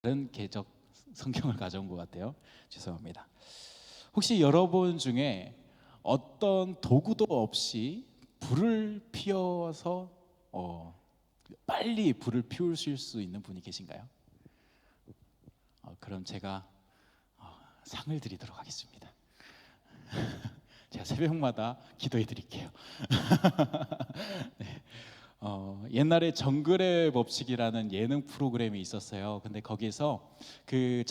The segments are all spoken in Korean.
다른 개적 성경을 가져온 것 같아요. 죄송합니다. 혹시 여러분 중에 어떤 도구도 없이 불을 피워서 빨리 불을 피우실 수 있는 분이 계신가요? 그럼 제가 상을 드리도록 하겠습니다. 제가 새벽마다 기도해 드릴게요. 네. 옛날에 정글의 법칙이라는 예능 프로그램이 있었어요. 근데 거기서 그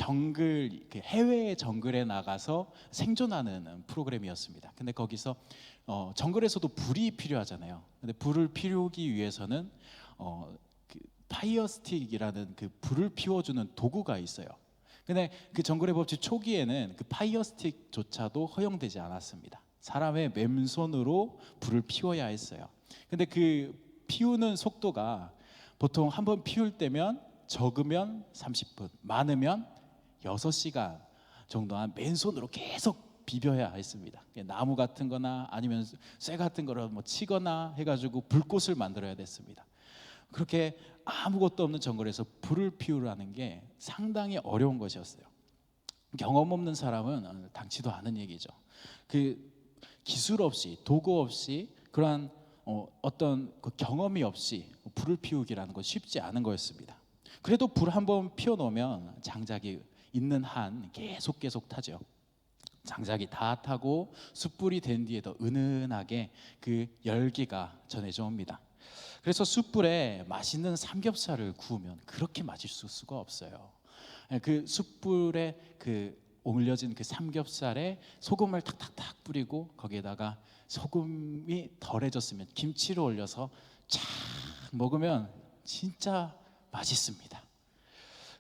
해외 정글에 나가서 생존하는 프로그램이었습니다. 근데 거기서 정글에서도 불이 필요하잖아요. 근데 불을 피우기 위해서는 파이어 스틱이라는 그 불을 피워주는 도구가 있어요. 근데 그 정글의 법칙 초기에는 그 파이어 스틱조차도 허용되지 않았습니다. 사람의 맨손으로 불을 피워야 했어요. 근데 그 피우는 속도가 보통 한번 피울 때면 적으면 30분, 많으면 6시간 정도만 맨손으로 계속 비벼야 했습니다. 나무 같은 거나 아니면 쇠 같은 거를 치거나 해가지고 불꽃을 만들어야 됐습니다. 그렇게 아무것도 없는 정글에서 불을 피우라는 게 상당히 어려운 것이었어요. 경험 없는 사람은 당치도 않은 얘기죠. 그 기술 없이, 도구 없이, 그러한 어떤 그 경험이 없이 불을 피우기라는 건 쉽지 않은 거였습니다. 그래도 불 한번 피워놓으면 장작이 있는 한 계속 타죠. 장작이 다 타고 숯불이 된 뒤에도 은은하게 그 열기가 전해져 옵니다. 그래서 숯불에 맛있는 삼겹살을 구우면 그렇게 맛있을 수가 없어요. 그 숯불에 그 올려진 그 삼겹살에 소금을 탁탁탁 뿌리고 거기에다가 소금이 덜해졌으면 김치를 올려서 쫙 먹으면 진짜 맛있습니다.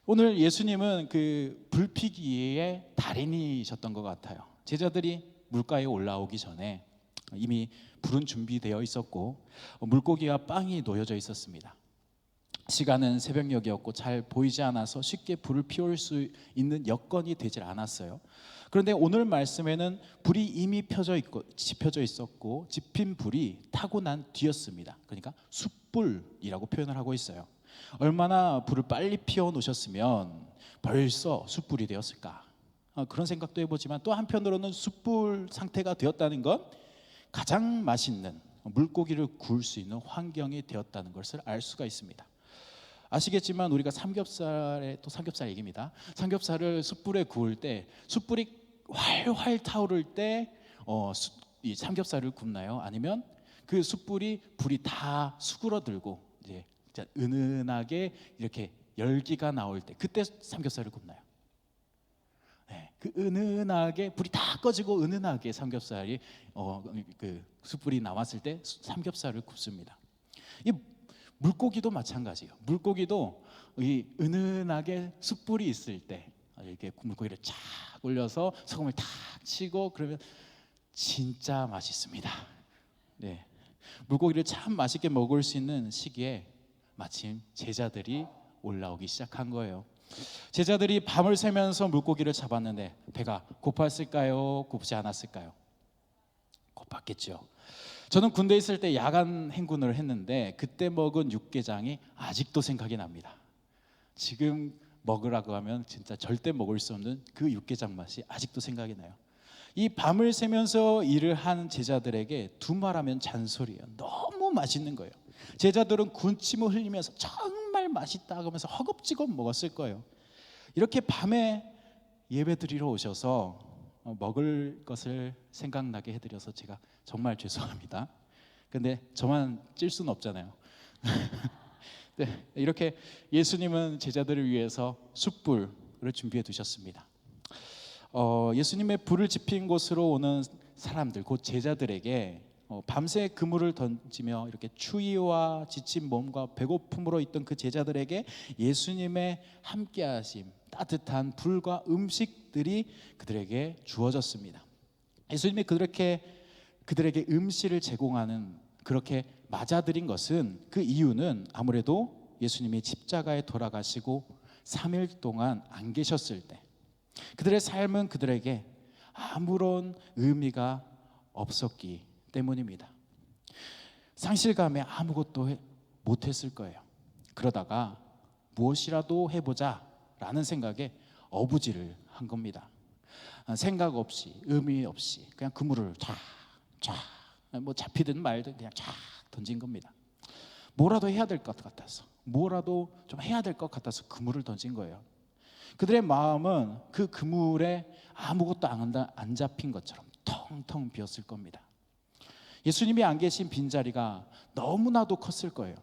오늘 예수님은 그 불피기의 달인이셨던 것 같아요. 제자들이 물가에 올라오기 전에 이미 불은 준비되어 있었고 물고기와 빵이 놓여져 있었습니다. 시간은 새벽녘이었고 잘 보이지 않아서 쉽게 불을 피울 수 있는 여건이 되질 않았어요. 그런데 오늘 말씀에는 불이 이미 지펴져 있었고 지핀 불이 타고 난 뒤였습니다. 그러니까 숯불이라고 표현을 하고 있어요. 얼마나 불을 빨리 피워 놓으셨으면 벌써 숯불이 되었을까? 그런 생각도 해보지만 또 한편으로는 숯불 상태가 되었다는 건 가장 맛있는 물고기를 구울 수 있는 환경이 되었다는 것을 알 수가 있습니다. 아시겠지만 우리가 또 삼겹살 얘기입니다. 삼겹살을 숯불에 구울 때 숯불이 활활 타오를 때 이 삼겹살을 굽나요? 아니면 그 불이 다 수그러들고 이제 은은하게 이렇게 열기가 나올 때 그때 삼겹살을 굽나요? 네, 그 은은하게 불이 다 꺼지고 은은하게 삼겹살이 그 숯불이 남았을 때 삼겹살을 굽습니다. 이 물고기도 마찬가지예요. 물고기도 이 은은하게 숯불이 있을 때 이렇게 물고기를 쫙 올려서 소금을 탁 치고 그러면 진짜 맛있습니다. 네, 물고기를 참 맛있게 먹을 수 있는 시기에 마침 제자들이 올라오기 시작한 거예요. 제자들이 밤을 새면서 물고기를 잡았는데 배가 고팠을까요? 고프지 않았을까요? 고팠겠죠. 저는 군대에 있을 때 야간 행군을 했는데 그때 먹은 육개장이 아직도 생각이 납니다. 지금 먹으라고 하면 진짜 절대 먹을 수 없는 그 육개장 맛이 아직도 생각이 나요. 이 밤을 새면서 일을 한 제자들에게 두말하면 잔소리예요. 너무 맛있는 거예요. 제자들은 군침을 흘리면서 정말 맛있다 하면서 허겁지겁 먹었을 거예요. 이렇게 밤에 예배 드리러 오셔서 먹을 것을 생각나게 해드려서 제가 정말 죄송합니다. 근데 저만 찔 수는 없잖아요. 네, 이렇게 예수님은 제자들을 위해서 숯불을 준비해 두셨습니다. 예수님의 불을 지핀 곳으로 오는 사람들, 곧 제자들에게 밤새 그물을 던지며 이렇게 추위와 지친 몸과 배고픔으로 있던 그 제자들에게 예수님의 함께하심, 따뜻한 불과 음식들이 그들에게 주어졌습니다. 예수님이 그들에게 음식을 제공하는 그렇게 맞아들인 것은 그 이유는 아무래도 예수님이 십자가에 돌아가시고 3일 동안 안 계셨을 때 그들의 삶은 그들에게 아무런 의미가 없었기 때문입니다. 상실감에 아무것도 못했을 거예요. 그러다가 무엇이라도 해보자 라는 생각에 어부지를 한 겁니다. 생각 없이 의미 없이 그냥 그물을 쫙 뭐 잡히든 말든 그냥 쫙 던진 겁니다. 뭐라도 해야 될 것 같아서, 뭐라도 좀 해야 될 것 같아서 그물을 던진 거예요. 그들의 마음은 그 그물에 아무것도 안 잡힌 것처럼 텅텅 비었을 겁니다. 예수님이 안 계신 빈자리가 너무나도 컸을 거예요.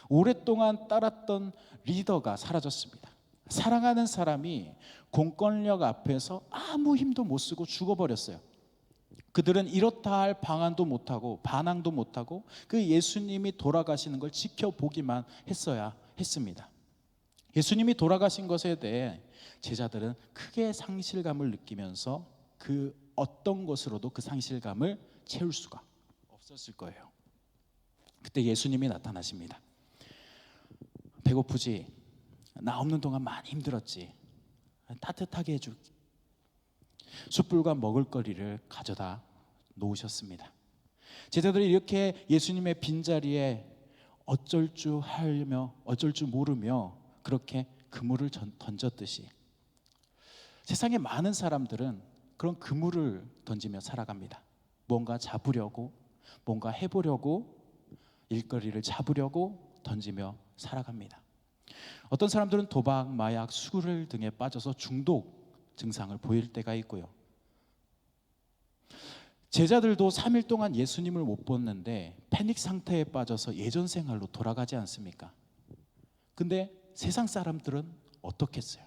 오랫동안 따랐던 리더가 사라졌습니다. 사랑하는 사람이 공권력 앞에서 아무 힘도 못 쓰고 죽어버렸어요. 그들은 이렇다 할 방안도 못하고 반항도 못하고 그 예수님이 돌아가시는 걸 지켜보기만 했어야 했습니다. 예수님이 돌아가신 것에 대해 제자들은 크게 상실감을 느끼면서 그 어떤 것으로도 그 상실감을 채울 수가 없었을 거예요. 그때 예수님이 나타나십니다. 배고프지? 나 없는 동안 많이 힘들었지? 따뜻하게 해줄게. 숯불과 먹을거리를 가져다 놓으셨습니다. 제자들이 이렇게 예수님의 빈자리에 어쩔 줄 하며 어쩔 줄 모르며 그렇게 그물을 던졌듯이 세상에 많은 사람들은 그런 그물을 던지며 살아갑니다. 뭔가 잡으려고, 뭔가 해보려고, 일거리를 잡으려고 던지며 살아갑니다. 어떤 사람들은 도박, 마약, 술 등에 빠져서 중독 증상을 보일 때가 있고요. 제자들도 3일 동안 예수님을 못 봤는데 패닉 상태에 빠져서 예전 생활로 돌아가지 않습니까? 근데 세상 사람들은 어떻겠어요?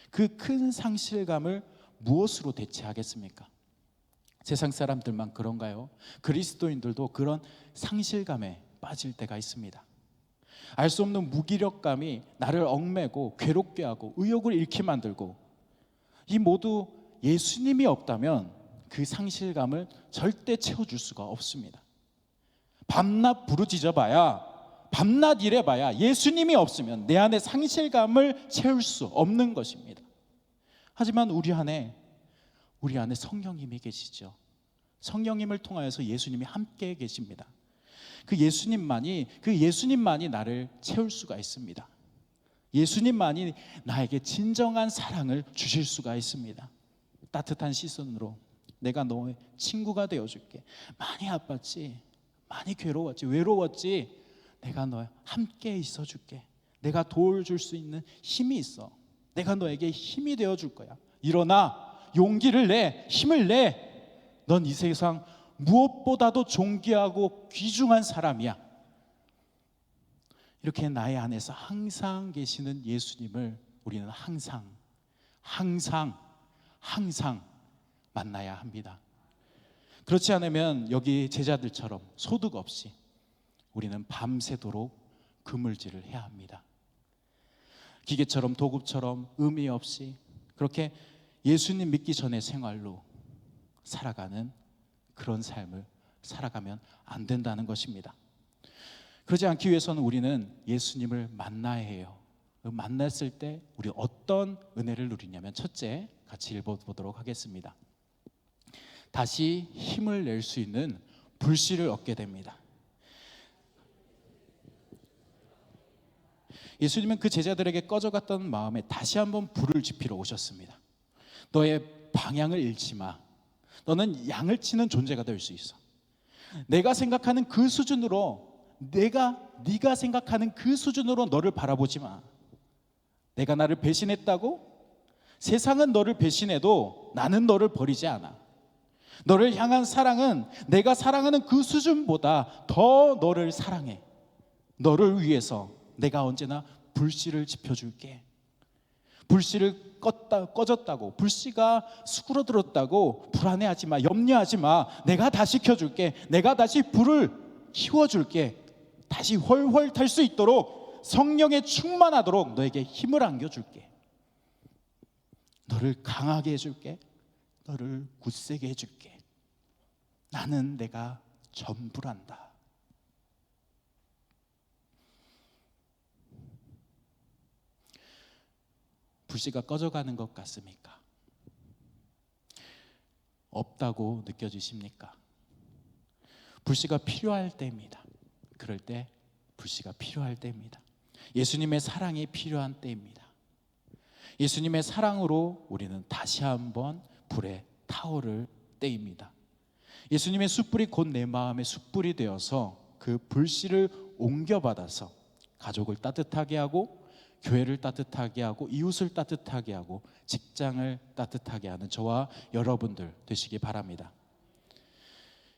그 큰 상실감을 무엇으로 대체하겠습니까? 세상 사람들만 그런가요? 그리스도인들도 그런 상실감에 빠질 때가 있습니다. 알 수 없는 무기력감이 나를 얽매고 괴롭게 하고 의욕을 잃게 만들고, 이 모두 예수님이 없다면 그 상실감을 절대 채워줄 수가 없습니다. 밤낮 부르짖어봐야, 밤낮 일해봐야 예수님이 없으면 내 안에 상실감을 채울 수 없는 것입니다. 하지만 우리 안에 성령님이 계시죠. 성령님을 통하여서 예수님이 함께 계십니다. 그 예수님만이 나를 채울 수가 있습니다. 예수님만이 나에게 진정한 사랑을 주실 수가 있습니다. 따뜻한 시선으로 내가 너의 친구가 되어줄게. 많이 아팠지, 많이 괴로웠지, 외로웠지, 내가 너와 함께 있어줄게. 내가 도와줄 수 있는 힘이 있어. 내가 너에게 힘이 되어줄 거야. 일어나, 용기를 내, 힘을 내. 넌 이 세상 무엇보다도 존귀하고 귀중한 사람이야. 이렇게 나의 안에서 항상 계시는 예수님을 우리는 항상 만나야 합니다. 그렇지 않으면 여기 제자들처럼 소득 없이 우리는 밤새도록 그물질을 해야 합니다. 기계처럼 도구처럼 의미 없이 그렇게 예수님 믿기 전의 생활로 살아가는 그런 삶을 살아가면 안 된다는 것입니다. 그러지 않기 위해서는 우리는 예수님을 만나야 해요. 만났을 때 우리 어떤 은혜를 누리냐면, 첫째, 같이 읽어보도록 하겠습니다. 다시 힘을 낼 수 있는 불씨를 얻게 됩니다. 예수님은 그 제자들에게 꺼져갔던 마음에 다시 한번 불을 지피러 오셨습니다. 너의 방향을 잃지 마. 너는 양을 치는 존재가 될 수 있어. 내가 생각하는 그 수준으로, 네가 생각하는 그 수준으로 너를 바라보지 마. 내가 나를 배신했다고? 세상은 너를 배신해도 나는 너를 버리지 않아. 너를 향한 사랑은 내가 사랑하는 그 수준보다 더 너를 사랑해. 너를 위해서 내가 언제나 불씨를 지펴줄게. 불씨를 꺼졌다고, 불씨가 수그러들었다고 불안해하지 마, 염려하지 마. 내가 다시 켜줄게. 내가 다시 불을 키워줄게. 다시 훨훨 탈 수 있도록, 성령에 충만하도록 너에게 힘을 안겨줄게. 너를 강하게 해줄게. 너를 굳세게 해줄게. 나는 내가 전부란다. 불씨가 꺼져가는 것 같습니까? 없다고 느껴지십니까? 불씨가 필요할 때입니다. 그럴 때 불씨가 필요할 때입니다. 예수님의 사랑이 필요한 때입니다. 예수님의 사랑으로 우리는 다시 한번 불에 타오를 때입니다. 예수님의 숯불이 곧 내 마음의 숯불이 되어서 그 불씨를 옮겨받아서 가족을 따뜻하게 하고, 교회를 따뜻하게 하고, 이웃을 따뜻하게 하고, 직장을 따뜻하게 하는 저와 여러분들 되시기 바랍니다.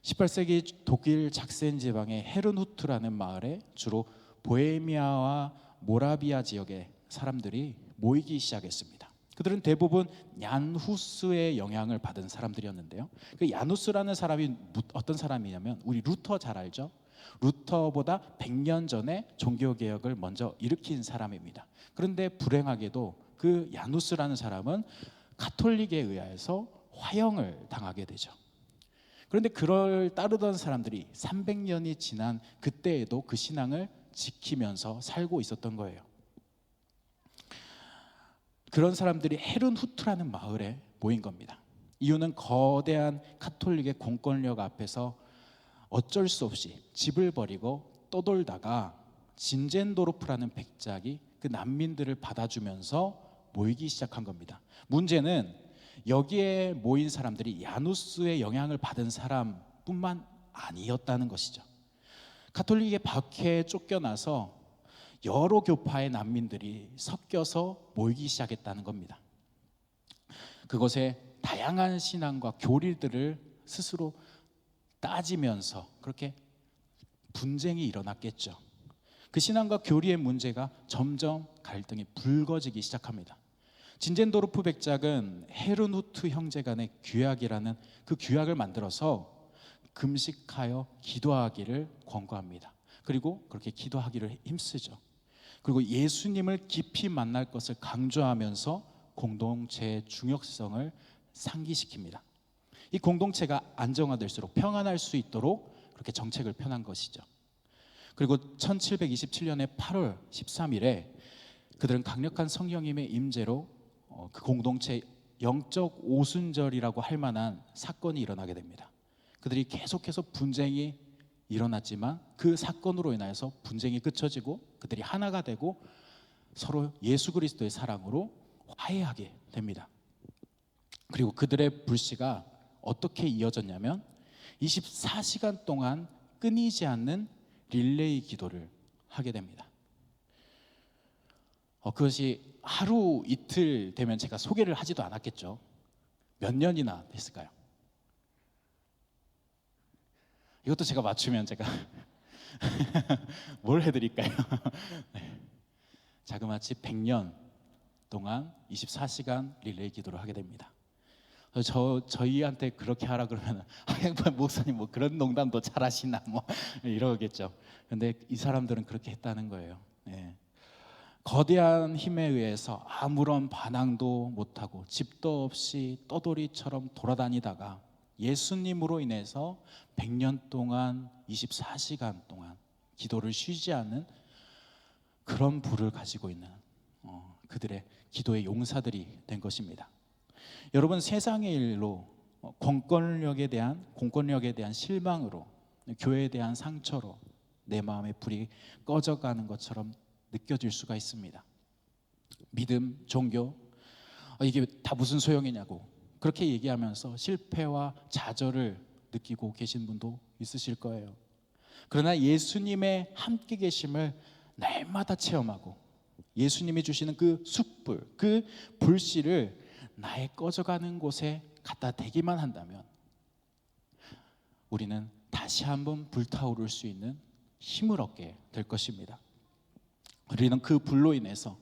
18세기 독일 작센 지방의 헤른후트라는 마을에 주로 보헤미아와 모라비아 지역의 사람들이 모이기 시작했습니다. 그들은 대부분 얀후스의 영향을 받은 사람들이었는데요. 그 얀후스라는 사람이 어떤 사람이냐면, 우리 루터 잘 알죠? 루터보다 100년 전에 종교개혁을 먼저 일으킨 사람입니다. 그런데 불행하게도 그 야누스라는 사람은 가톨릭에 의해서 화형을 당하게 되죠. 그런데 그를 따르던 사람들이 300년이 지난 그때에도 그 신앙을 지키면서 살고 있었던 거예요. 그런 사람들이 헤른후트라는 마을에 모인 겁니다. 이유는 거대한 가톨릭의 공권력 앞에서 어쩔 수 없이 집을 버리고 떠돌다가 진젠도르프라는 백작이 그 난민들을 받아주면서 모이기 시작한 겁니다. 문제는 여기에 모인 사람들이 야누스의 영향을 받은 사람뿐만 아니었다는 것이죠. 가톨릭의 박해에 쫓겨나서 여러 교파의 난민들이 섞여서 모이기 시작했다는 겁니다. 그것에 다양한 신앙과 교리들을 스스로 따지면서 그렇게 분쟁이 일어났겠죠. 그 신앙과 교리의 문제가 점점 갈등이 불거지기 시작합니다. 진젠도르프 백작은 헤른후트 형제 간의 규약이라는 그 규약을 만들어서 금식하여 기도하기를 권고합니다. 그리고 그렇게 기도하기를 힘쓰죠. 그리고 예수님을 깊이 만날 것을 강조하면서 공동체의 중요성을 상기시킵니다. 이 공동체가 안정화될수록 평안할 수 있도록 그렇게 정책을 펴난 것이죠. 그리고 1727년의 8월 13일에 그들은 강력한 성령님의 임재로 그 공동체 영적 오순절이라고 할 만한 사건이 일어나게 됩니다. 그들이 계속해서 분쟁이 일어났지만 그 사건으로 인해서 분쟁이 그쳐지고 그들이 하나가 되고 서로 예수 그리스도의 사랑으로 화해하게 됩니다. 그리고 그들의 불씨가 어떻게 이어졌냐면 24시간 동안 끊이지 않는 릴레이 기도를 하게 됩니다. 그것이 하루 이틀 되면 제가 소개를 하지도 않았겠죠. 몇 년이나 됐을까요? 이것도 제가 맞추면 제가 뭘 해드릴까요? 네. 자그마치 100년 동안 24시간 릴레이 기도를 하게 됩니다. 저희한테 그렇게 하라 그러면 목사님 뭐 그런 농담도 잘하시나 뭐 이러겠죠. 근데 이 사람들은 그렇게 했다는 거예요. 네. 거대한 힘에 의해서 아무런 반항도 못하고 집도 없이 떠돌이처럼 돌아다니다가 예수님으로 인해서 100년 동안 24시간 동안 기도를 쉬지 않는 그런 부를 가지고 있는 그들의 기도의 용사들이 된 것입니다. 여러분, 세상의 일로 공권력에 대한 실망으로, 교회에 대한 상처로 내 마음의 불이 꺼져가는 것처럼 느껴질 수가 있습니다. 믿음, 종교, 이게 다 무슨 소용이냐고 그렇게 얘기하면서 실패와 좌절을 느끼고 계신 분도 있으실 거예요. 그러나 예수님의 함께 계심을 날마다 체험하고 예수님이 주시는 그 숯불, 그 불씨를 나의 꺼져가는 곳에 갖다 대기만 한다면 우리는 다시 한번 불타오를 수 있는 힘을 얻게 될 것입니다. 우리는 그 불로 인해서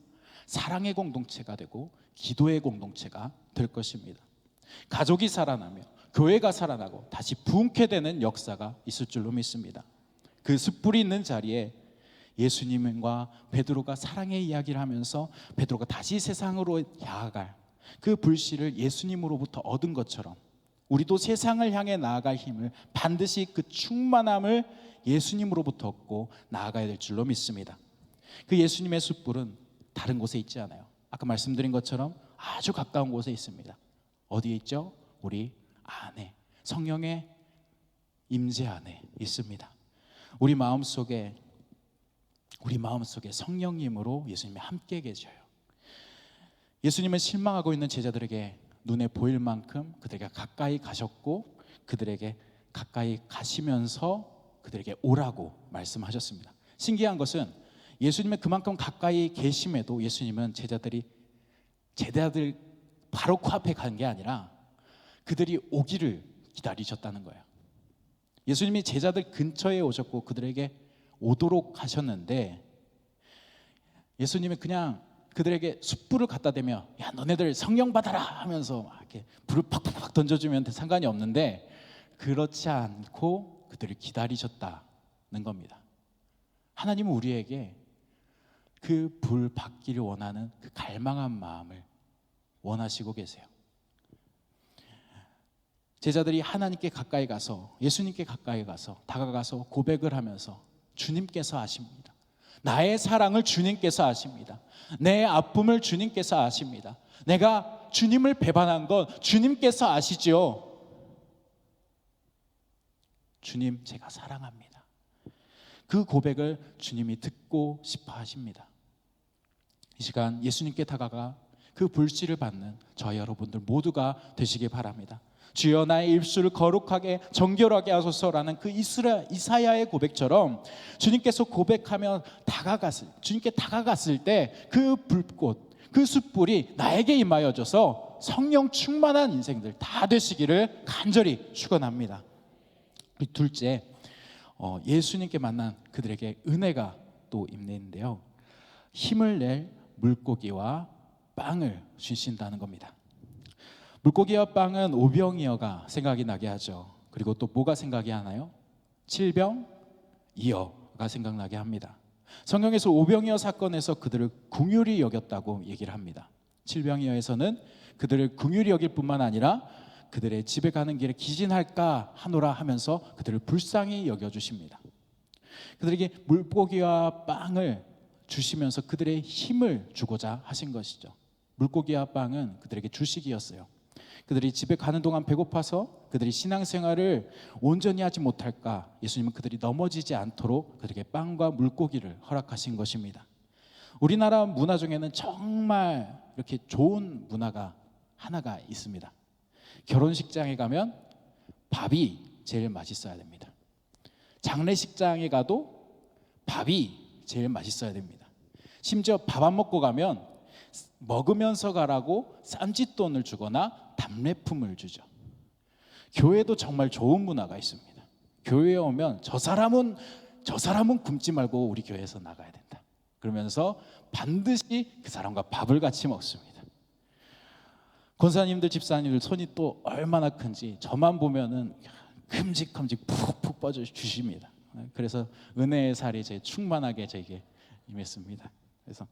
사랑의 공동체가 되고 기도의 공동체가 될 것입니다. 가족이 살아나며 교회가 살아나고 다시 부흥케 되는 역사가 있을 줄로 믿습니다. 그 숯불이 있는 자리에 예수님과 베드로가 사랑의 이야기를 하면서 베드로가 다시 세상으로 나아갈 그 불씨를 예수님으로부터 얻은 것처럼 우리도 세상을 향해 나아갈 힘을 반드시 그 충만함을 예수님으로부터 얻고 나아가야 될 줄로 믿습니다. 그 예수님의 숯불은 다른 곳에 있지 않아요. 아까 말씀드린 것처럼 아주 가까운 곳에 있습니다. 어디에 있죠? 우리 안에, 성령의 임재 안에 있습니다. 우리 마음속에 성령님으로 예수님이 함께 계셔요. 예수님은 실망하고 있는 제자들에게 눈에 보일 만큼 그들에게 가까이 가셨고, 그들에게 가까이 가시면서 그들에게 오라고 말씀하셨습니다. 신기한 것은 예수님의 그만큼 가까이 계심에도 예수님은 제자들 바로 코앞에 간 게 아니라 그들이 오기를 기다리셨다는 거예요. 예수님이 제자들 근처에 오셨고 그들에게 오도록 하셨는데, 예수님이 그냥 그들에게 숯불을 갖다 대며 야 너네들 성령 받아라 하면서 막 이렇게 불을 팍팍팍 던져주면 상관이 없는데, 그렇지 않고 그들을 기다리셨다는 겁니다. 하나님은 우리에게 그 불 받기를 원하는 그 갈망한 마음을 원하시고 계세요. 제자들이 하나님께 가까이 가서, 예수님께 가까이 가서 다가가서 고백을 하면서 주님께서 아십니다. 나의 사랑을 주님께서 아십니다. 내 아픔을 주님께서 아십니다. 내가 주님을 배반한 건 주님께서 아시죠. 주님, 제가 사랑합니다. 그 고백을 주님이 듣고 싶어 하십니다. 이 시간 예수님께 다가가 그 불씨를 받는 저희 여러분들 모두가 되시길 바랍니다. 주여 나의 입술을 거룩하게 정결하게 하소서라는 그 이사야의 고백처럼 주님께서 고백하며 주님께 다가갔을 때 그 불꽃, 그 숯불이 나에게 임하여져서 성령 충만한 인생들 다 되시기를 간절히 축원합니다. 둘째, 예수님께 만난 그들에게 은혜가 또 임했는데요, 힘을 낼 물고기와 빵을 주신다는 겁니다. 물고기와 빵은 오병이어가 생각이 나게 하죠. 그리고 또 뭐가 생각이 나나요? 칠병이어가 생각나게 합니다. 성경에서 오병이어 사건에서 그들을 긍휼히 여겼다고 얘기를 합니다. 칠병이어에서는 그들을 긍휼히 여길 뿐만 아니라 그들의 집에 가는 길에 기진할까 하노라 하면서 그들을 불쌍히 여겨주십니다. 그들에게 물고기와 빵을 주시면서 그들의 힘을 주고자 하신 것이죠. 물고기와 빵은 그들에게 주식이었어요. 그들이 집에 가는 동안 배고파서 그들이 신앙생활을 온전히 하지 못할까, 예수님은 그들이 넘어지지 않도록 그들에게 빵과 물고기를 허락하신 것입니다. 우리나라 문화 중에는 정말 이렇게 좋은 문화가 하나가 있습니다. 결혼식장에 가면 밥이 제일 맛있어야 됩니다. 장례식장에 가도 밥이 제일 맛있어야 됩니다. 심지어 밥 안 먹고 가면 먹으면서 가라고 쌈짓돈을 주거나 답례품을 주죠. 교회도 정말 좋은 문화가 있습니다. 교회에 오면 저 사람은 굶지 말고 우리 교회에서 나가야 된다 그러면서 반드시 그 사람과 밥을 같이 먹습니다. 권사님들, 집사님들 손이 또 얼마나 큰지 저만 보면은 큼직큼직 푹푹 뻗어 주십니다. 그래서 은혜의 살이 제 충만하게 저에게 임했습니다. 그래서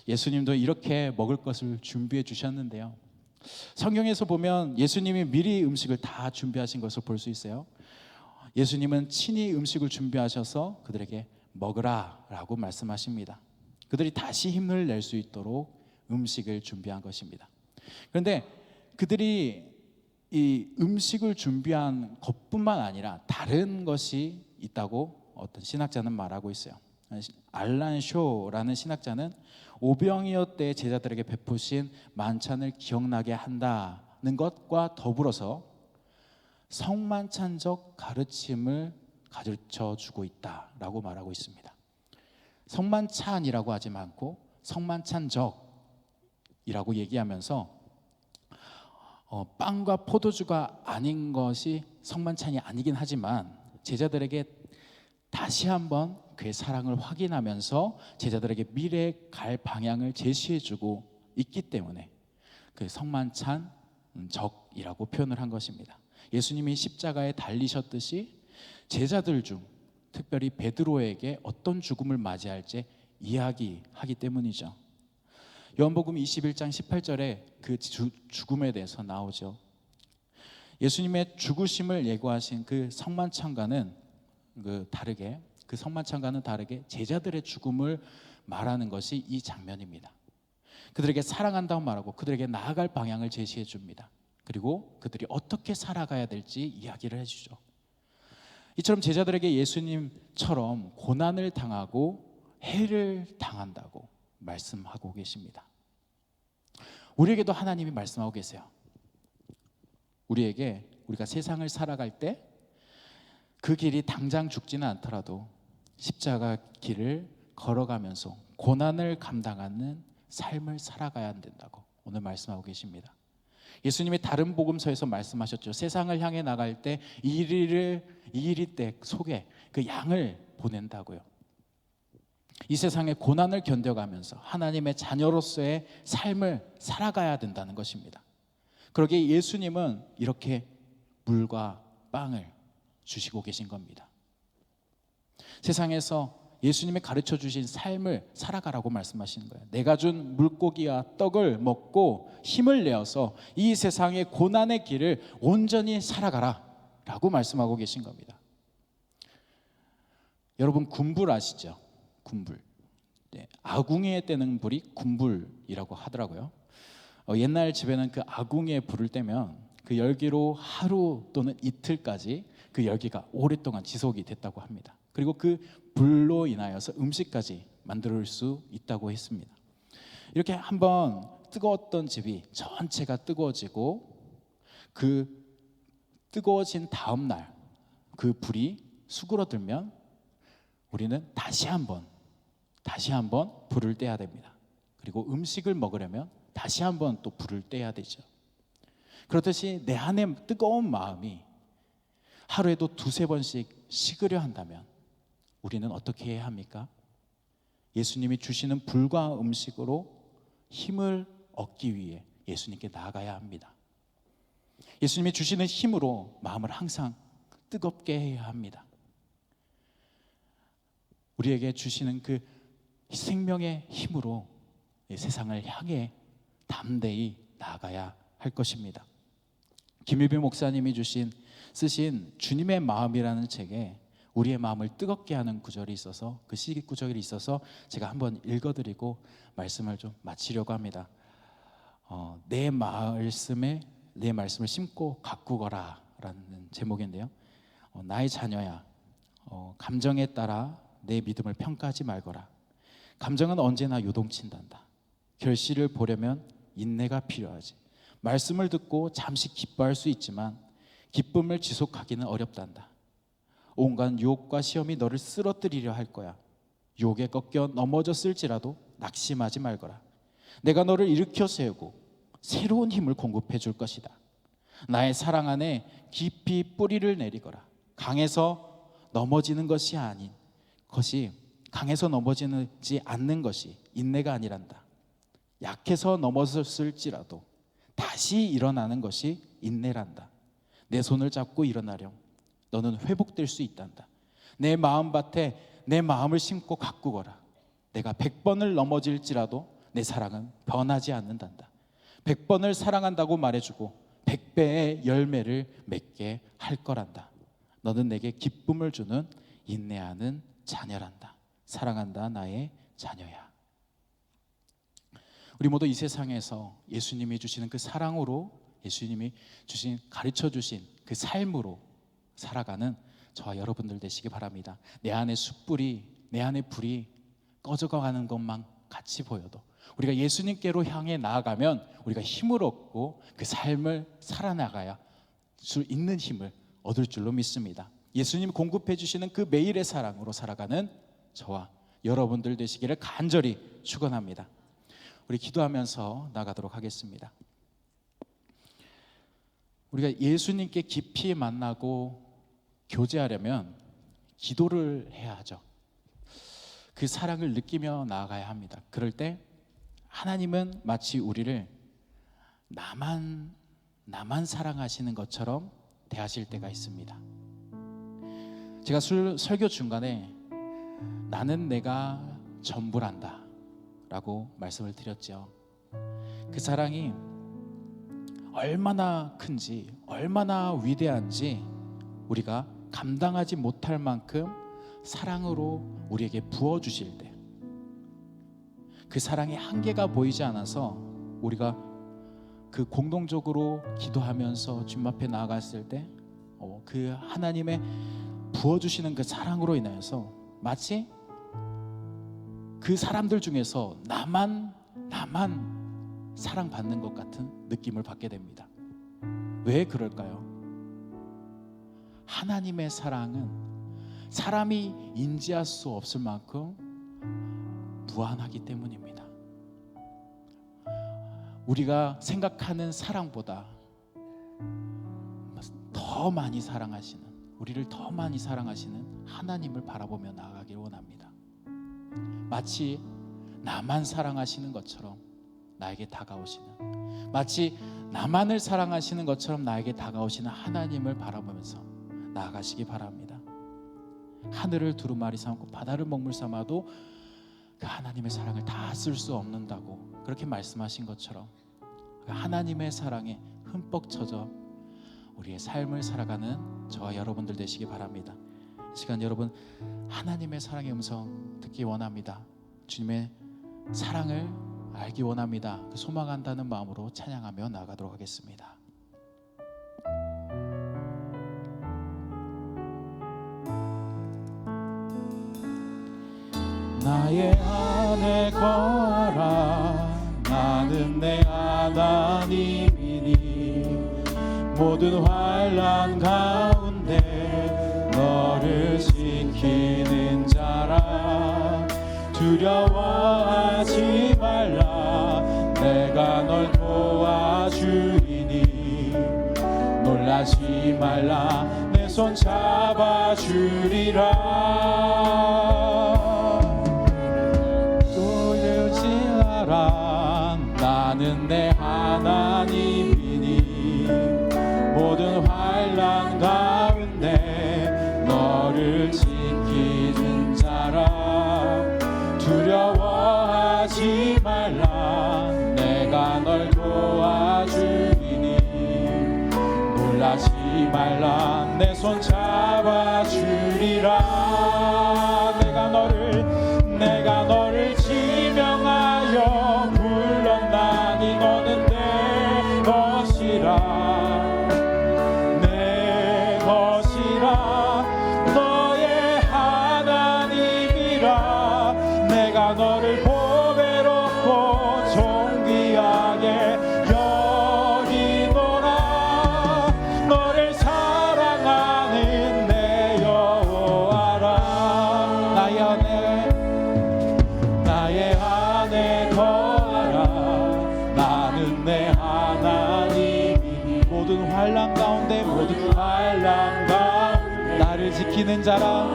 예수님도 이렇게 먹을 것을 준비해 주셨는데요, 성경에서 보면 예수님이 미리 음식을 다 준비하신 것을 볼 수 있어요. 예수님은 친히 음식을 준비하셔서 그들에게 먹으라 라고 말씀하십니다. 그들이 다시 힘을 낼 수 있도록 음식을 준비한 것입니다. 그런데 그들이 이 음식을 준비한 것뿐만 아니라 다른 것이 있다고 어떤 신학자는 말하고 있어요. 알란 쇼라는 신학자는 오병이어 때 제자들에게 베푸신 만찬을 기억나게 한다는 것과 더불어서 성만찬적 가르침을 가르쳐주고 있다라고 말하고 있습니다. 성만찬이라고 하지 않고 성만찬적이라고 얘기하면서 빵과 포도주가 아닌 것이 성만찬이 아니긴 하지만 제자들에게 다시 한번 그의 사랑을 확인하면서 제자들에게 미래에 갈 방향을 제시해주고 있기 때문에 그 성만찬적이라고 표현을 한 것입니다. 예수님이 십자가에 달리셨듯이 제자들 중 특별히 베드로에게 어떤 죽음을 맞이할지 이야기하기 때문이죠. 요한복음 21장 18절에 그 죽음에 대해서 나오죠. 예수님의 죽으심을 예고하신 그 성만찬과는 다르게 제자들의 죽음을 말하는 것이 이 장면입니다. 그들에게 사랑한다고 말하고 그들에게 나아갈 방향을 제시해 줍니다. 그리고 그들이 어떻게 살아가야 될지 이야기를 해주죠. 이처럼 제자들에게 예수님처럼 고난을 당하고 해를 당한다고 말씀하고 계십니다. 우리에게도 하나님이 말씀하고 계세요. 우리가 세상을 살아갈 때 그 길이 당장 죽지는 않더라도 십자가 길을 걸어가면서 고난을 감당하는 삶을 살아가야 된다고 오늘 말씀하고 계십니다. 예수님이 다른 복음서에서 말씀하셨죠. 세상을 향해 나갈 때 이리 때 속에 그 양을 보낸다고요. 이 세상의 고난을 견뎌가면서 하나님의 자녀로서의 삶을 살아가야 된다는 것입니다. 그러기에 예수님은 이렇게 물과 빵을 주시고 계신 겁니다. 세상에서 예수님이 가르쳐 주신 삶을 살아가라고 말씀하시는 거예요. 내가 준 물고기와 떡을 먹고 힘을 내어서 이 세상의 고난의 길을 온전히 살아가라 라고 말씀하고 계신 겁니다. 여러분 군불 아시죠? 군불. 네, 아궁이에 떼는 불이 군불이라고 하더라고요. 옛날 집에는 그 아궁이에 불을 떼면 그 열기로 하루 또는 이틀까지 그 열기가 오랫동안 지속이 됐다고 합니다. 그리고 그 불로 인하여서 음식까지 만들 수 있다고 했습니다. 이렇게 한번 뜨거웠던 집이 전체가 뜨거워지고 그 뜨거워진 다음 날 그 불이 수그러들면 우리는 다시 한번 불을 떼야 됩니다. 그리고 음식을 먹으려면 다시 한번 또 불을 떼야 되죠. 그렇듯이 내 안에 뜨거운 마음이 하루에도 두세 번씩 식으려 한다면 우리는 어떻게 해야 합니까? 예수님이 주시는 불과 음식으로 힘을 얻기 위해 예수님께 나아가야 합니다. 예수님이 주시는 힘으로 마음을 항상 뜨겁게 해야 합니다. 우리에게 주시는 그 생명의 힘으로 세상을 향해 담대히 나아가야 할 것입니다. 김일비 목사님이 쓰신 주님의 마음이라는 책에 우리의 마음을 뜨겁게 하는 구절이 있어서 그 시기 구절이 있어서 제가 한번 읽어드리고 말씀을 좀 마치려고 합니다. 내 말씀을 심고 가꾸거라 라는 제목인데요. 나의 자녀야, 감정에 따라 내 믿음을 평가하지 말거라. 감정은 언제나 요동친단다. 결실을 보려면 인내가 필요하지. 말씀을 듣고 잠시 기뻐할 수 있지만 기쁨을 지속하기는 어렵단다. 온갖 유혹과 시험이 너를 쓰러뜨리려 할 거야. 유혹에 꺾여 넘어졌을지라도 낙심하지 말거라. 내가 너를 일으켜 세우고 새로운 힘을 공급해 줄 것이다. 나의 사랑 안에 깊이 뿌리를 내리거라. 강해서 넘어지는 것이 강해서 넘어지지 않는 것이 인내가 아니란다. 약해서 넘어졌을지라도 다시 일어나는 것이 인내란다. 내 손을 잡고 일어나렴. 너는 회복될 수 있단다. 내 마음밭에 내 마음을 심고 가꾸거라. 내가 100번을 넘어질지라도 내 사랑은 변하지 않는단다. 100번을 사랑한다고 말해주고 100배의 열매를 맺게 할 거란다. 너는 내게 기쁨을 주는 인내하는 자녀란다. 사랑한다 나의 자녀야. 우리 모두 이 세상에서 예수님이 주시는 그 사랑으로 예수님이 가르쳐 주신 그 삶으로 살아가는 저와 여러분들 되시기 바랍니다. 내 안에 숯불이, 내 안에 불이 꺼져가는 것만 같이 보여도 우리가 예수님께로 향해 나아가면 우리가 힘을 얻고 그 삶을 살아나가야 수 있는 힘을 얻을 줄로 믿습니다. 예수님 공급해 주시는 그 매일의 사랑으로 살아가는 저와 여러분들 되시기를 간절히 축원합니다. 우리 기도하면서 나가도록 하겠습니다. 우리가 예수님께 깊이 만나고 교제하려면 기도를 해야 하죠. 그 사랑을 느끼며 나아가야 합니다. 그럴 때 하나님은 마치 우리를 나만 사랑하시는 것처럼 대하실 때가 있습니다. 제가 설교 중간에 나는 내가 전부란다 라고 말씀을 드렸죠. 그 사랑이 얼마나 큰지 얼마나 위대한지 우리가 감당하지 못할 만큼 사랑으로 우리에게 부어주실 때 그 사랑의 한계가 보이지 않아서 우리가 그 공동적으로 기도하면서 주님 앞에 나아갔을 때 그 하나님의 부어주시는 그 사랑으로 인하여서 마치 그 사람들 중에서 나만 사랑받는 것 같은 느낌을 받게 됩니다. 왜 그럴까요? 하나님의 사랑은 사람이 인지할 수 없을 만큼 무한하기 때문입니다. 우리가 생각하는 사랑보다 더 많이 사랑하시는, 우리를 더 많이 사랑하시는 하나님을 바라보며 나아가길 원합니다. 마치 나만 사랑하시는 것처럼 나에게 다가오시는, 마치 나만을 사랑하시는 것처럼 나에게 다가오시는 하나님을 바라보면서 나아가시기 바랍니다. 하늘을 두루마리 삼고 바다를 먹물 삼아도 그 하나님의 사랑을 다 쓸 수 없는다고 그렇게 말씀하신 것처럼 그 하나님의 사랑에 흠뻑 젖어 우리의 삶을 살아가는 저와 여러분들 되시기 바랍니다. 이 시간 여러분 하나님의 사랑의 음성 듣기 원합니다. 주님의 사랑을 알기 원합니다. 그 소망한다는 마음으로 찬양하며 나아가도록 하겠습니다. 나의 안에 거하라. 나는 내 하나님이니 모든 환난 가운데 너를 지키는 자라. 두려워하지 말라. 내가 널 도와주리니 놀라지 말라. 내 손 잡아주리라. 떨지 마라. 나는 내 하나님이니 모든 환난 가운데 너를 지키는 자라. 두려워하지 말라. 내가 널 도와주리니 놀라지 말라. 내 손 잡아주리라. 내가 너를 지명하여 불렀나니 너는 내 것이라. 내 것이라. 너의 하나님이라. 내가 너를 보배롭고 존귀하게 여기노라. 너를 사랑하는 내 여호와라. 나의 안에 거하라. 나는 내 하나님이니 모든 환난 가운데 나를 지키는 자라.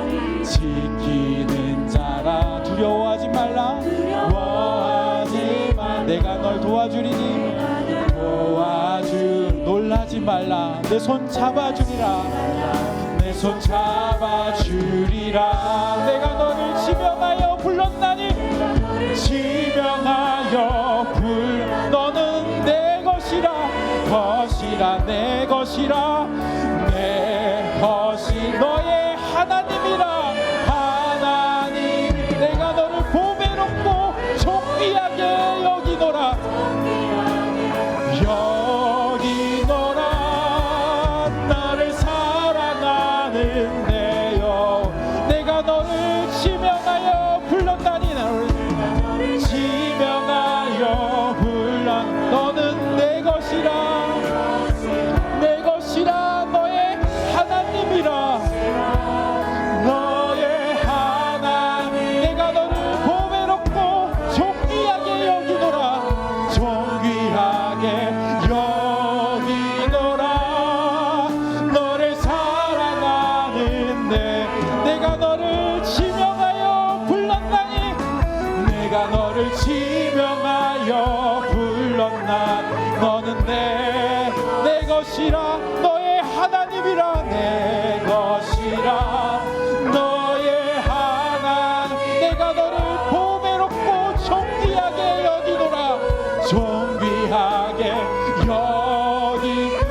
두려워하지 말라. 내가 널 도와주리니 놀라지 말라. 내 손 잡아주리라. 내 손 잡아주리라. 내가 너를 지명하여 불렀나니 너는 내 것이라. 내 것이라. 내 것이 너의 하나님이라. 내가 너를 보배롭고 존귀하게 여기노라. 나를 사랑하는 내 여. 내가 너를 지명하여 불렀다니 너는 내 것이라. 너의 하나님이라. 내가 너를 보배롭고 존귀하게 여기노라. 너를 사랑하는 내가 너를 지명하여 불렀나니 너는 내 것이라. 너의 하나님이라. 내 것이라. 너의 내가 너를 보배롭고 존귀하게 여기노라.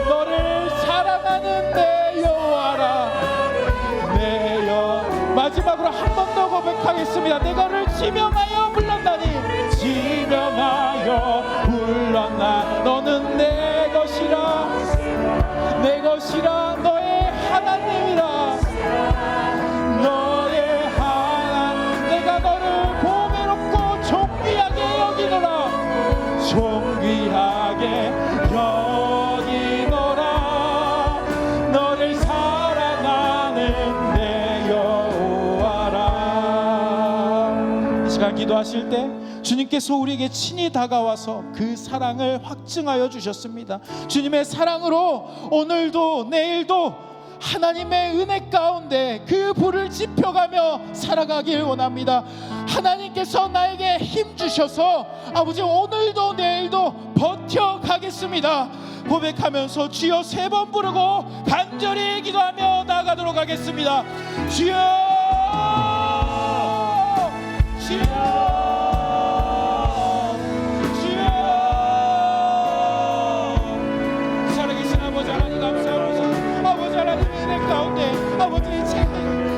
너를 사랑하는 내 여호와라. 마지막으로 한 번 더 고백하겠습니다. 내가 너를 지명하여 불렀나니 너는 내 것이라. 너의 하나님이라. 내가 너를 보배롭고 존귀하게 여기노라. 기도하실 때 주님께서 우리에게 친히 다가와서 그 사랑을 확증하여 주셨습니다. 주님의 사랑으로 오늘도 내일도 하나님의 은혜 가운데 그 불을 지펴가며 살아가길 원합니다. 하나님께서 나에게 힘 주셔서 아버지 오늘도 내일도 버텨가겠습니다 고백하면서 주여 3번 부르고 간절히 기도하며 나아가도록 하겠습니다. 주여, 주여, 주여. 살아계신 아버지 하나님 감사합니다. 아버지 하나님 은혜 가운데 아버지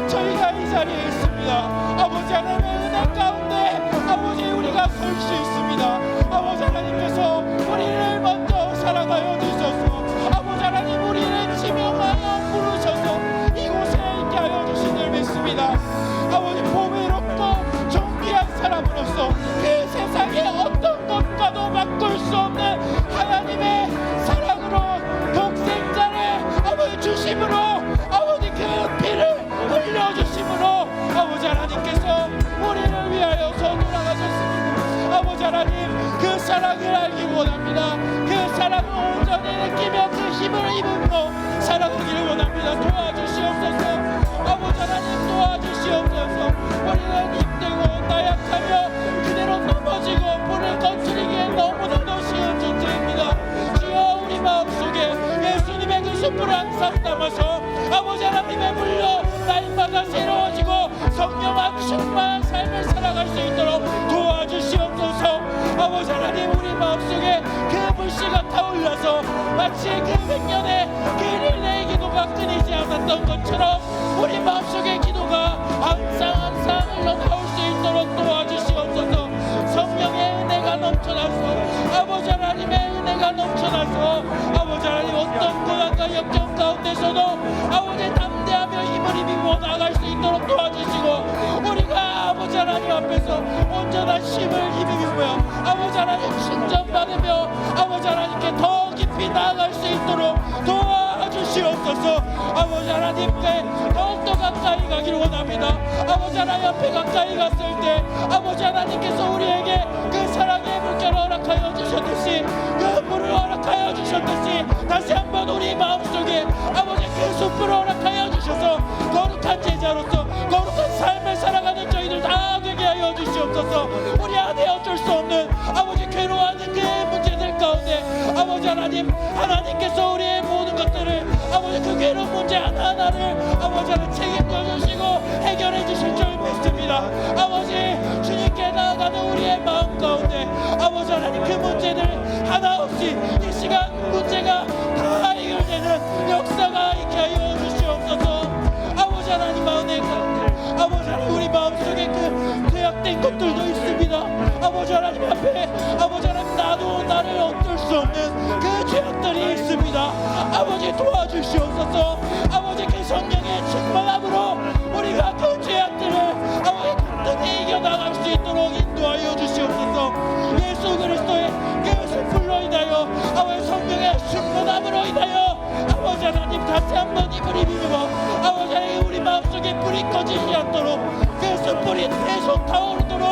저희가 이 자리에 있습니다. 아버지 하나님의 은혜 가운데 아버지 우리가 설 수 있습니다. 아버지 하나님께서 우리를 먼저 사랑하여 주셔서 아버지 하나님 우리를 지명하여 부르셔서 이곳에 있게 하여 주신 줄 믿습니다. 아버지 보배롭고 존귀한 사람으로서 그 세상의 어떤 것과도 바꿀 수 없는 하나님의 사랑으로 독생자를 아버지 주심으로 아버지 그 피를 흘려주심으로 아버지 하나님께서 우리를 위하여서 돌아가셨습니다. 아버지 하나님 그 사랑을 알기 원합니다. 그 사랑을 온전히 느끼며 그 힘을 입으며 살아가기를 원합니다. 도와주시옵소서. 아버지 하나님 도와주시옵소서. 우리는 힘들고 나약하며 그대로 넘어지고 불을 꺼트리기에 너무나도 쉬운 존재입니다. 주여 우리 마음속에 예수님의 그 숯불을 항상 담아서 아버지 하나님의 물로 날마다 새로워지고 성령과 충만한 삶을 살아갈 수 있도록 도와주시옵소서. 아버지 하나님 우리 마음속에 그 불씨가 타올라서 마치 그 100년의 그 릴레이 기도가 끊이지 않았던 것처럼 우리 마음속의 기도가 항상 흘러나올 수 있도록 도와주시옵소서. 성령의 은혜가 넘쳐나서 아버지 하나님의 은혜가 넘쳐나서 아버지 하나님 어떤 고난과 역경 가운데서도 아버지 담대하며 힘을 입히고 나아갈 수 있도록 도와주시고 우리가 아버지 하나님 앞에서 온전한 힘을 힘입으며 아버지 하나님 충전받으며 아버지 하나님께 더 깊이 나아갈 수 있도록 도와주시옵소서. 아버지 하나님께 더욱더 가까이 가기를 원합니다. 아버지 하나님 앞에 가까이 갔을 때 아버지 하나님께서 우리에게 그 사랑의 물결을 허락하여 주셨듯이 그 불을 허락하여 주셨듯이 다시 한번 우리 마음속에 아버지 그 숯불을 허락하여 주셔서 거룩한 제자로서 거룩한 삶을 살아가는 저희들 다 되게 하여 주시옵소서. 우리 안에 어쩔 수 없는 아버지 괴로워하는 그 문제들 가운데 아버지 하나님께서 우리의 모든 것들을 아버지 그 괴로운 문제 하나하나를 아버지 하나님 책임져 주시고 해결해 주실 줄 믿습니다. 아버지 주님께 나아가는 우리의 마음 가운데 아버지 하나님 그 문제들 하나 없이 이 시간 문제가 다 해결되는 역사가 있게 하여 주시옵소서. 아버지 하나님 마음에 아버지 하나님 우리 마음속에 그 죄악된 것들도 있습니다. 아버지 하나님 앞에 아버지 하나님 나를 얻을 수 없는 그 죄악들이 있습니다. 아버지 도와주시옵소서. 아버지 그 성령의 충만함으로 우리가 그 죄악들을 아버지 단단히 이겨나갈 수 있도록 인도하여 주시옵소서. 예수 그리스도의 그 숯불로 인하여 아버지 성령의 충만함으로 인하여 아버지 하나님 다시 한번 입을 입히며 아버지 하나님 우리 마음속에 불이 꺼지지 않도록 그 숯불이 계속 타오르도록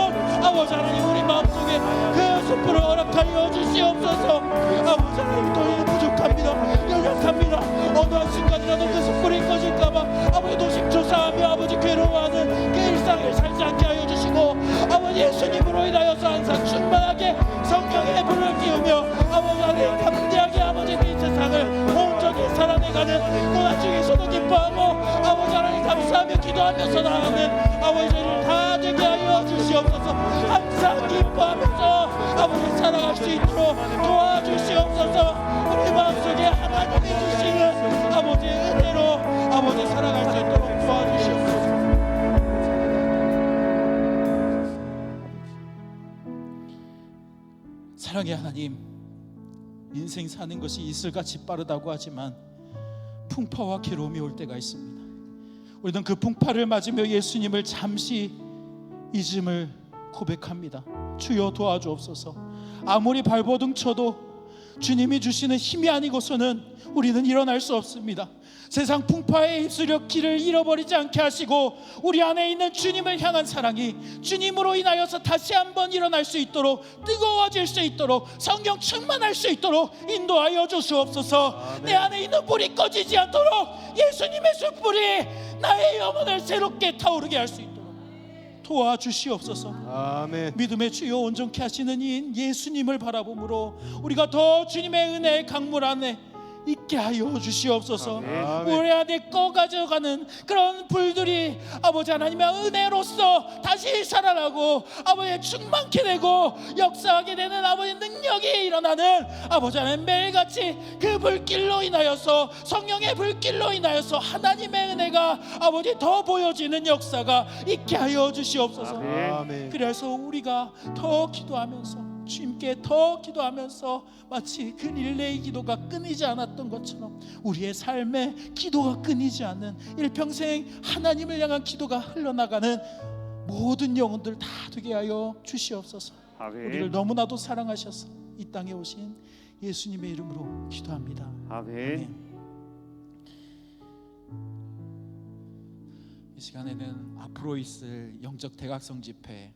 아버지 하나님 우리 마음속에 그 숯불을 허락하여 주시옵소서. 아버지 하나님 저희는 부족합니다. 연약합니다. 어느 한순간이라도 그 숯불이 꺼질까봐 아버지 노심초사하며 아버지 괴로워하는 그 일상을 살지 않게 하여 주시고 아버지 예수님으로 인하여서 항상 충만하게 성령의 불을 띄우며 아버지 하나님 담대하게 아버지 이 세상을 온전히 살아내가는 고난 중에서도 기뻐하고 아버지 하나님 감사하며 기도하면서 나아가는 아버지를 다 되게 하여 주시옵소서. 항상 기뻐하면서 아버지 살아갈 수 있도록 도와주시옵소서. 우리 마음속에 하나님이 주시는 아버지 은혜로 아버지 살아갈 수 있도록 도와주시옵소서. 사랑의 하나님, 인생 사는 것이 이슬같이 빠르다고 하지만 풍파와 괴로움이 올 때가 있습니다. 우리는 그 풍파를 맞으며 예수님을 잠시 잊음을 고백합니다. 주여 도와주옵소서. 아무리 발버둥 쳐도 주님이 주시는 힘이 아니고서는 우리는 일어날 수 없습니다. 세상 풍파에 휩쓸려 길을 잃어버리지 않게 하시고 우리 안에 있는 주님을 향한 사랑이 주님으로 인하여서 다시 한번 일어날 수 있도록, 뜨거워질 수 있도록, 성령 충만할 수 있도록 인도하여 주시옵소서. 내 안에 있는 불이 꺼지지 않도록 예수님의 숯불이 나의 영혼을 새롭게 타오르게 할 수 있도록 도와주시옵소서. 아멘. 믿음의 주여 온전케 하시는 이인 예수님을 바라보므로 우리가 더 주님의 은혜의 강물 안에 있게 하여 주시옵소서. 아멘. 우리 안에 꺼가져가는 그런 불들이 아버지 하나님의 은혜로서 다시 살아나고 아버지의 충만케 되고 역사하게 되는 아버지의 능력이 일어나는 아버지 하나님 매일같이 그 불길로 인하여서, 성령의 불길로 인하여서 하나님의 은혜가 아버지 더 보여지는 역사가 있게 하여 주시옵소서. 아멘. 그래서 우리가 더 기도하면서, 주님께 더 기도하면서 마치 그 릴레이 기도가 끊이지 않았던 것처럼 우리의 삶에 기도가 끊이지 않는, 일평생 하나님을 향한 기도가 흘러나가는 모든 영혼들 다 되게 하여 주시옵소서. 아멘. 우리를 너무나도 사랑하셔서 이 땅에 오신 예수님의 이름으로 기도합니다. 아멘. 이 시간에는 앞으로 있을 영적 대각성 집회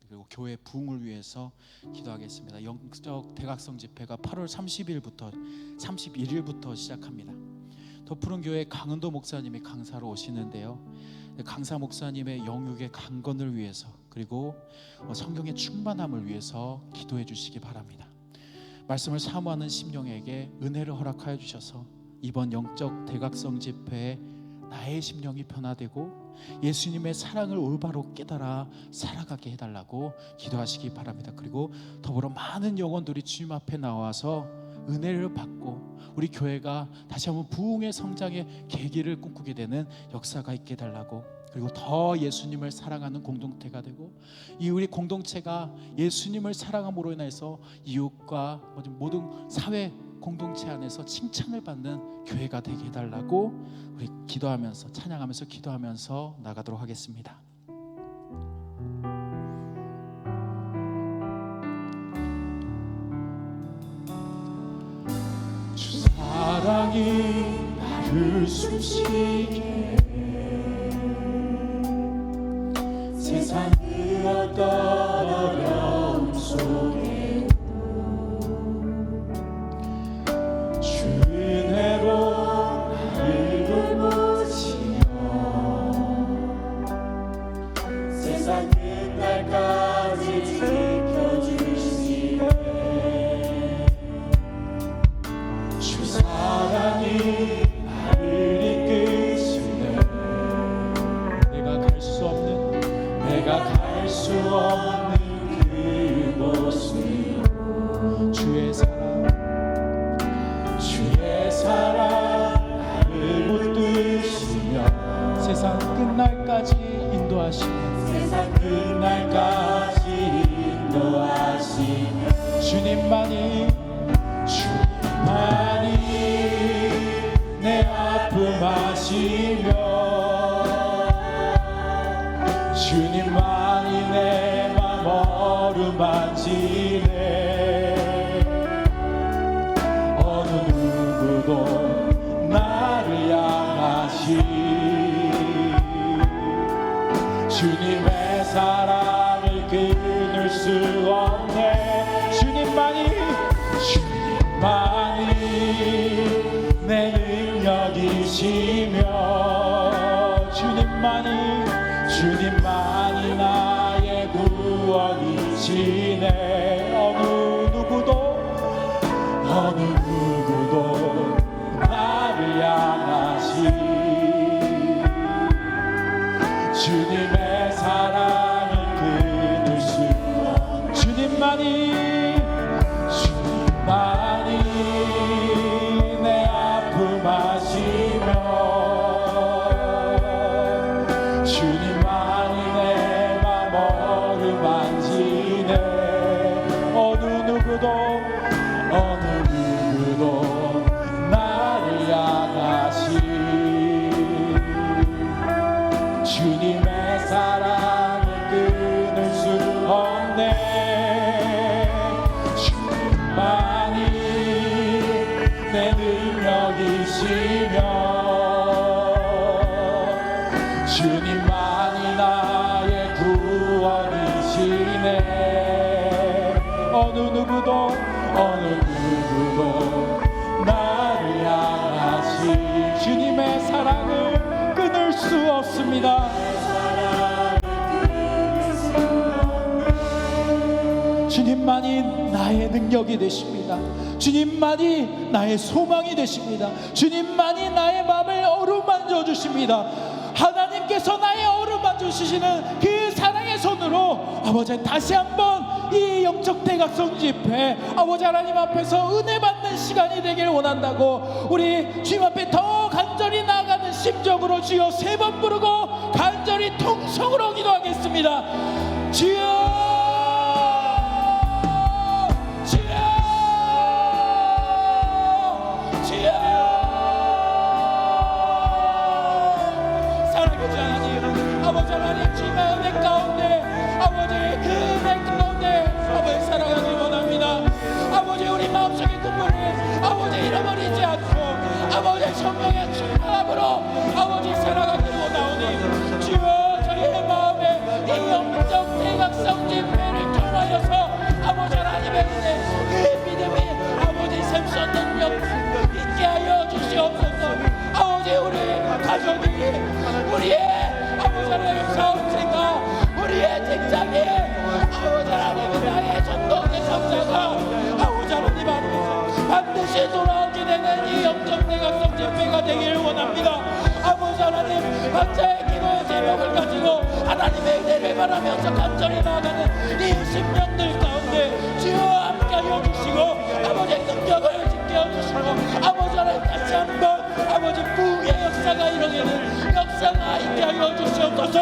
그리고 교회 부흥을 위해서 기도하겠습니다. 영적 대각성 집회가 8월 30일부터 31일부터 시작합니다. 더 푸른 교회 강은도 목사님이 강사로 오시는데요, 강사 목사님의 영육의 강건을 위해서 그리고 성경의 충만함을 위해서 기도해 주시기 바랍니다. 말씀을 사모하는 심령에게 은혜를 허락하여 주셔서 이번 영적 대각성 집회에 나의 심령이 변화되고 예수님의 사랑을 올바로 깨달아 살아가게 해달라고 기도하시기 바랍니다. 그리고 더불어 많은 영혼들이 주님 앞에 나와서 은혜를 받고 우리 교회가 다시 한번 부흥의 성장의 계기를 꿈꾸게 되는 역사가 있게 해달라고, 그리고 더 예수님을 사랑하는 공동체가 되고 이 우리 공동체가 예수님을 사랑함으로 인해서 이웃과 모든 사회 공동체 안에서 칭찬을 받는 교회가 되게 해달라고 우리 기도하면서, 찬양하면서 기도하면서 나가도록 하겠습니다. 주 사랑이 나를 숨쉬게 세상의 어떤 어려움 속에 세상 끝날까지 인도하시며 주님만이 내 아픔 아시며 주님만이 내 맘 어루만지네. 어느 누구도 나를 향하시 주님의 사랑을 끊을 수 없네. 주님만이 내 능력이시며 주님만이 나의 구원이시네. 어느 누구도 나를 향하시 주님의 사랑을 끊을 수 없네. 주님만이 내 아픔 아시며 주님만이 내 맘 어루만지네. 어느 누구도 나를 향하시 주님의 사랑 주님만이 나의 구원이시네. 어느 누구도 나를 향하신 주님의 사랑을 끊을 수 없습니다. 주님만이 나의 능력이 되십니다. 주님만이 나의 소망이 되십니다. 주님만이 나의 마음을 어루만져 주십니다. 하나님께서 나의 어루만져 주시는 그 사랑의 손으로 아버지 다시 한번 이 영적 대각성 집회 아버지 하나님 앞에서 은혜 받는 시간이 되길 원한다고 우리 주님 앞에 더 간절히 나아가는 심정으로 주여 3번 부르고 간절히 통성으로 기도하겠습니다. 주여 아버지 하나님 주님의 은혜 가운데 아버지 그 은혜 가운데 아버지 살아가길 원합니다. 아버지 우리 마음속의 눈물을 아버지 잃어버리지 않고 아버지 성령의 충만함으로 아버지 살아가길 원하오니 주여 저희의 마음에 이 영적 대각성 집회를 통하여서 아버지 하나님의 은혜 그 믿음이 아버지 샘솟 능력 있게 하여 주시옵소서. 아버지 우리 가족이 우리의 아버지 하나님 사업체가 우리의 직장이 아버지 하나님 나의 전도의 성자가 아버지 하나님 앞에서 반드시 돌아오게 되는 이 영적 대각성 집회가 되기를 원합니다. 아버지 하나님 각자의 기도의 제목을 가지고 하나님의 은혜를 바라면서 간절히 나아가는 이 심령들 가운데 주여 함께하여 주시고 아버지 능력을 지켜주시고 아버지 하나님 다시 한번 아버지 부흥의 역사가 일어나는 역사가 있게 하여 주시옵소서.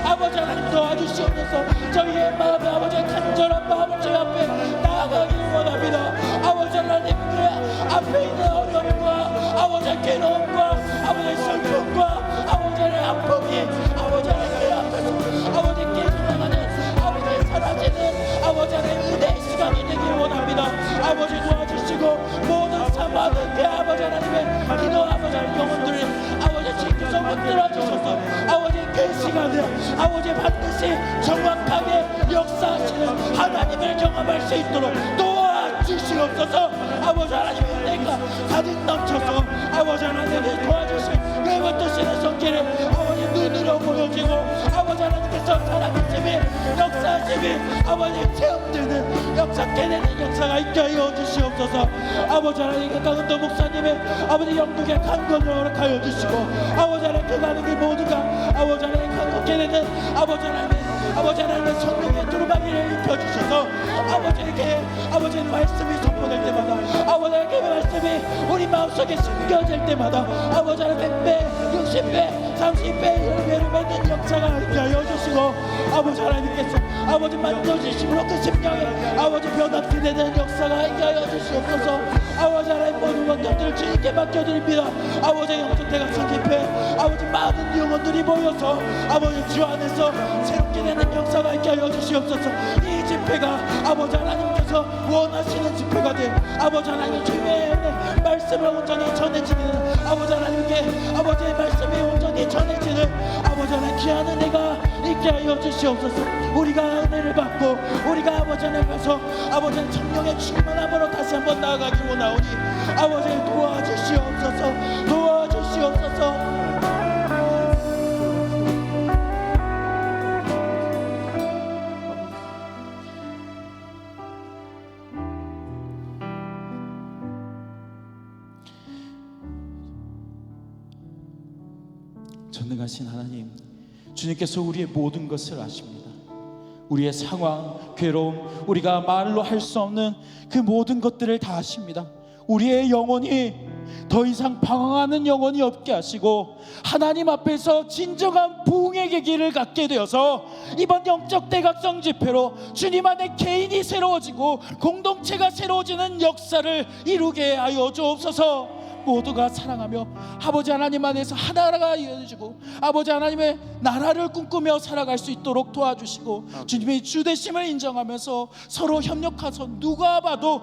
아버지 하나님 도와주시옵소서. 저희의 마음에 아버지 간절한 마음을 저희 앞에 나아가길 원합니다. 아버지 하나님 그 앞에 있는 어려움과 아버지 괴로움과 아버지 슬픔과 아버지 하나님 아픔이 아버지 하나님 그 앞에서 아버지 깨져나가는 아버지 사라지는 아버지 하나님 은혜의 시간이 되길 원합니다. 아버지 도와주시고 모든 사모하는 그 아버지 하나님의 기도 아버지 하나님 영혼들을 아버지 지켜서 붙들어 주셔서 아버지 그 시간에 아버지 반드시 정확하게 역사하시는 하나님을 경험할 수 있도록 도와주시옵소서. 아버지 하나님의 은혜가 가득 넘쳐서 아버지 하나님을 도와주신 외부 뜨시는 성질을 아버지 눈으로 보여지고 아버지 하나님께서 살아계심이 역사하심이 아버지 체험되는 역사케 되는 역사가 있게 하여 주시옵소서. 아버지 하나님 그 강은도 목사님의 아버지 영국의 강건을 허락하여 주시고 아버지 하나님 그 가는 길 모두가 아버지 하나님 강건케 되는 아버지 하나님의 성령의 두루마기를 입혀주셔서 아버지에게 아버지의 말씀이 선포될 때마다 아버지 하나님의 말씀이 우리 마음속에 숨겨질 때마다 아버지 하나님 100배 60배 30배 100배를 맺는 역사가 있게 하여 주시고 아버지 하나님께서 아버지 만져주심으로 그 심령에 아버지 변화케 되는 역사가 있게 하여 주시옵소서. 아버지 하나님 모든 것들을 주님께 맡겨드립니다. 아버지 영적 대각성 집회 아버지 많은 영혼들이 모여서 아버지 주 안에서 새롭게 되는 역사가 있게 하여 주시옵소서. 이 집회가 아버지 하나님께서 원하시는 집회가 돼 아버지 하나님 주님의 말씀을 온전히 전해지는 아버지 하나님께 아버지의 말씀이 온전히 전해지는 아버지 하나님 귀한 은혜가 있게 하여 주시옵소서. 우리가 은혜를 받고 우리가 아버지 하나님께서 아버지 성령의 충만함으로 다시 한번 나아가기 원하오니 아버지 도와주시옵소서. 도와주시옵소서. 전능하신 하나님, 주님께서 우리의 모든 것을 아십니다. 우리의 상황, 괴로움, 우리가 말로 할 수 없는 그 모든 것들을 다 아십니다. 우리의 영혼이 더 이상 방황하는 영혼이 없게 하시고 하나님 앞에서 진정한 부흥의 길을 갖게 되어서 이번 영적 대각성 집회로 주님 안에 개인이 새로워지고 공동체가 새로워지는 역사를 이루게 하여 주옵소서. 모두가 사랑하며 아버지 하나님 안에서 하나가 이어지고 아버지 하나님의 나라를 꿈꾸며 살아갈 수 있도록 도와주시고 주님의 주되심을 인정하면서 서로 협력해서 누가 봐도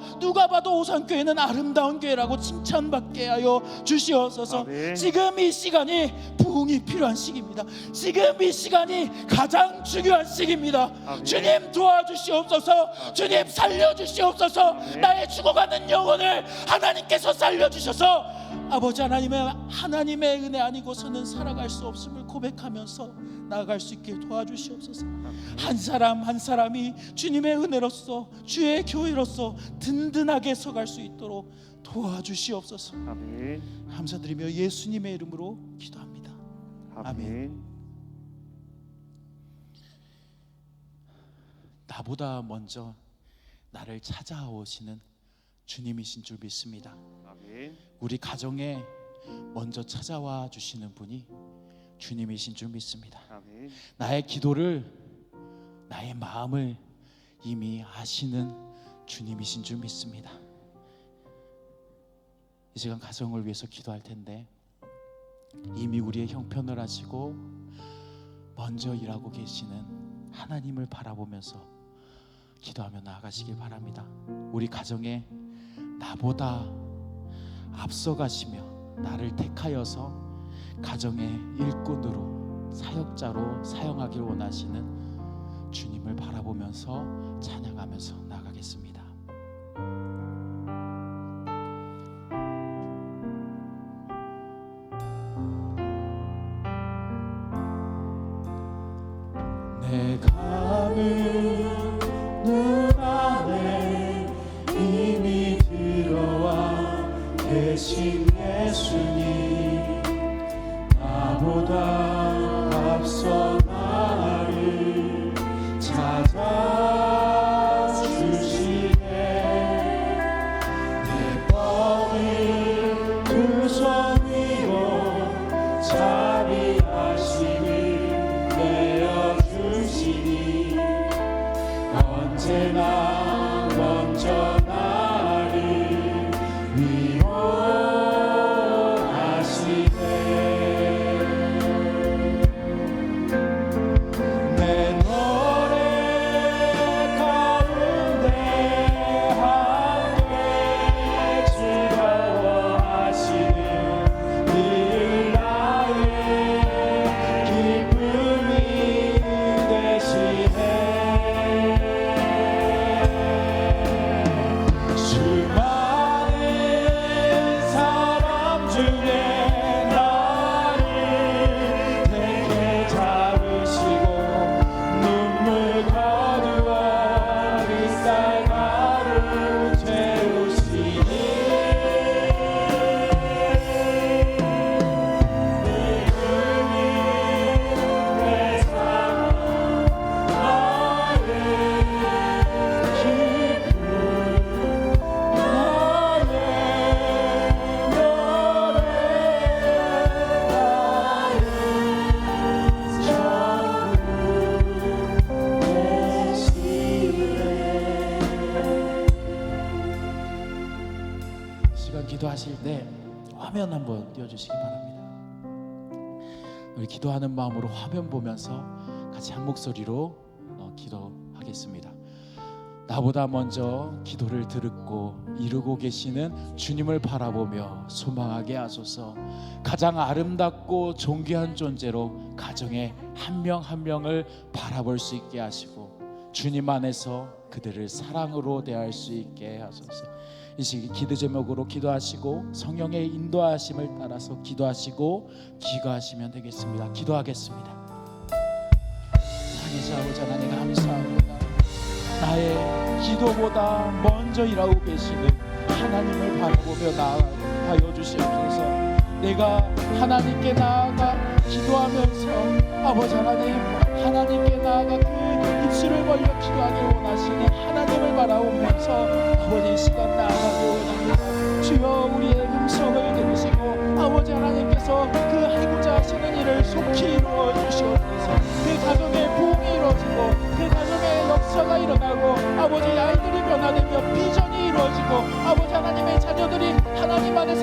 오산교회는 아름다운 교회라고 칭찬받게 하여 주시옵소서. 아멘. 지금 이 시간이 부흥이 필요한 시기입니다. 지금 이 시간이 가장 중요한 시기입니다. 아멘. 주님 도와주시옵소서. 주님 살려주시옵소서. 나의 죽어가는 영혼을 하나님께서 살려주셔서 아버지 하나님의 은혜 아니고서는 살아갈 수 없음을 고백하면서 나아갈 수 있게 도와주시옵소서. 한 사람 한 사람이 주님의 은혜로서 주의 교회로서 든든하게 서갈 수 있도록 도와주시옵소서. 아멘. 감사드리며 예수님의 이름으로 기도합니다. 아멘. 나보다 먼저 나를 찾아오시는 주님이신 줄 믿습니다. 아멘. 우리 가정에 먼저 찾아와 주시는 분이 주님이신 줄 믿습니다. 아멘. 나의 기도를, 나의 마음을 이미 아시는 주님이신 줄 믿습니다. 이 시간 가정을 위해서 기도할 텐데 이미 우리의 형편을 아시고 먼저 일하고 계시는 하나님을 바라보면서 기도하며 나아가시길 바랍니다. 우리 가정에 나보다 앞서가시며 나를 택하여서 가정의 일꾼으로 사역자로 사용하길 원하시는 주님을 바라보면서 찬양하면서 나아가겠습니다. 내가 눈 안에 이미 들어와 계신 예수님, 나보다 앞서 나를 찾아주시네. 내 뻗은 두 손 위로 자비하심을 내어주시니 언제나 먼저 나를 위로하시네. 내 노래 가운데 함께 즐거워하시는 늘 나의 기쁨이 되시네. 수많은 사람 중에 나를 택해 잡으시고 눈물 거두어 햇살 가루 채우시니 내 사랑 나의 기쁨 나의 노래 나의 전부 되시네. 시간 기도하실 때 화면 한번 띄워주시기 바랍니다. 우리 기도하는 마음으로 화면 보면서 같이 한 목소리로 기도하겠습니다. 나보다 먼저 기도를 들었고 이루고 계시는 주님을 바라보며 소망하게 하소서. 가장 아름답고 존귀한 존재로 가정의 한 명 한 명을 바라볼 수 있게 하시고 주님 안에서 그들을 사랑으로 대할 수 있게 하소서. 이 시기 기도 제목으로 기도하시고 성령의 인도하심을 따라서 기도하시고 기거하시면 되겠습니다. 기도하겠습니다. 살아계신 아버지 하나님 감사합니다. 나의 기도보다 먼저 일하고 계시는 하나님을 바라보며 나아가여 주시옵소서. 내가 하나님께 나아가 기도하면서 아버지 하나님께 나아가 그 입술을 벌려 기도하길 원하시니 하나님을 바라보면서 아버지 이 시간 나아가길 원합니다. 주여 우리의 음성을 들으시고 아버지 하나님께서 그 하고자 하시는 일을 속히 이루어 주시옵소서. 그 가정의 부흥이 이루어지고 그 가정의 역사가 일어나고 아버지 아이들이 변화되며 비전이 이루어지고 아버지 하나님의 자녀들이 하나님 안에